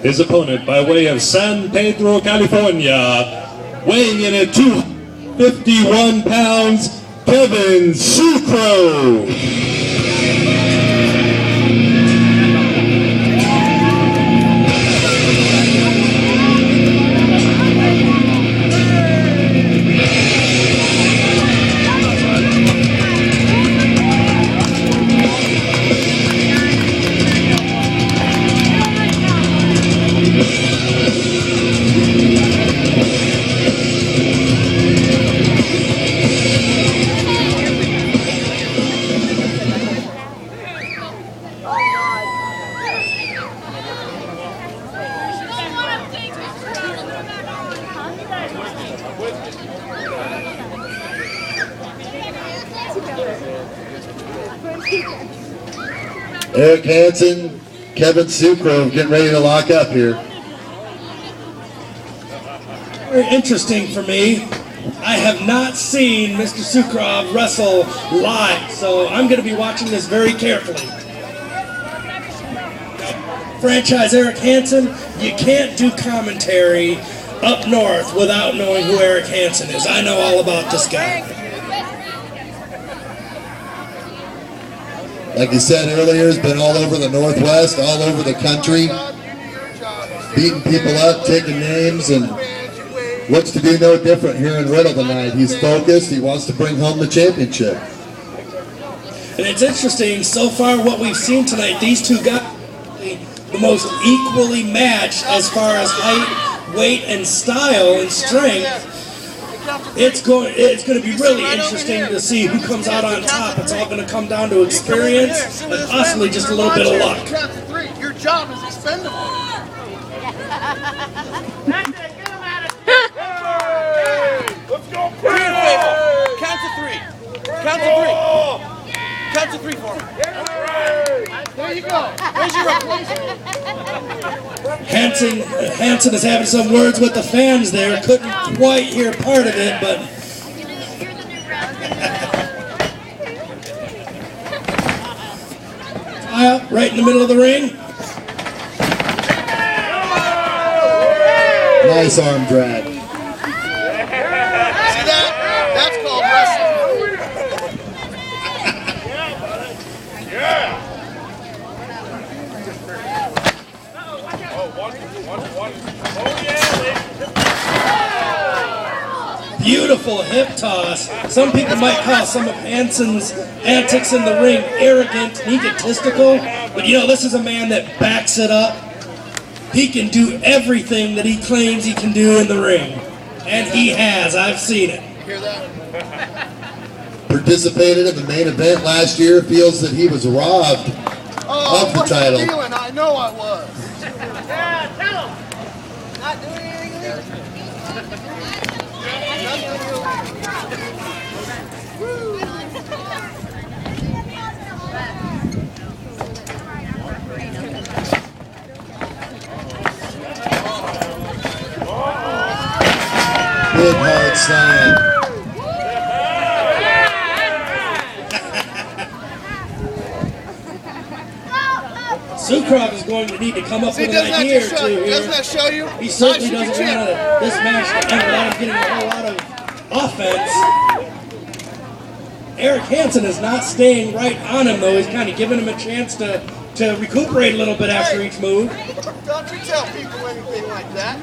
His opponent, by way of San Pedro, California, weighing in at 251 pounds, Kevin Sucro. Eric Hansen, Kevin Sucro getting ready to lock up here. Very interesting for me. I have not seen Mr. Sucrov wrestle live, so I'm going to be watching this very carefully. Franchise Eric Hansen, you can't do commentary up north without knowing who Eric Hansen is. I know all about this guy. Like you said earlier, he's been all over the Northwest, all over the country, beating people up, taking names, and looks to be no different here in Riddle tonight. He's focused. He wants to bring home the championship. And it's interesting, so far what we've seen tonight, these two guys the most equally matched as far as height, weight, and style and strength. It's going to be really interesting to see who comes out on top. It's all going to come down to experience and possibly just a little bit of luck. Your job is expendable. That's it. Get him out of here. Let's go. Count to three. Count to three. Count to three for me. There you go. There's your replacement. Hansen is having some words with the fans there. Couldn't quite hear part of it, but right in the middle of the ring. Nice arm drag. See that? That's called wrestling. Yeah. Beautiful hip toss. Some people might call some of Hansen's antics in the ring arrogant and egotistical, but you know, this is a man that backs it up. He can do everything that he claims he can do in the ring. And he has. I've seen it. Hear that? Participated in the main event last year, feels that he was robbed of the title. Feeling? I know I was. Yeah, tell him. Not doing anything illegal. Big hard slam. Sucrov is going to need to come up with an idea or two here. Doesn't that show you? He certainly doesn't want this match to end without him getting a whole lot of offense. Eric Hansen is not staying right on him, though. He's kind of giving him a chance to recuperate a little bit after each move. Don't you tell people anything like that.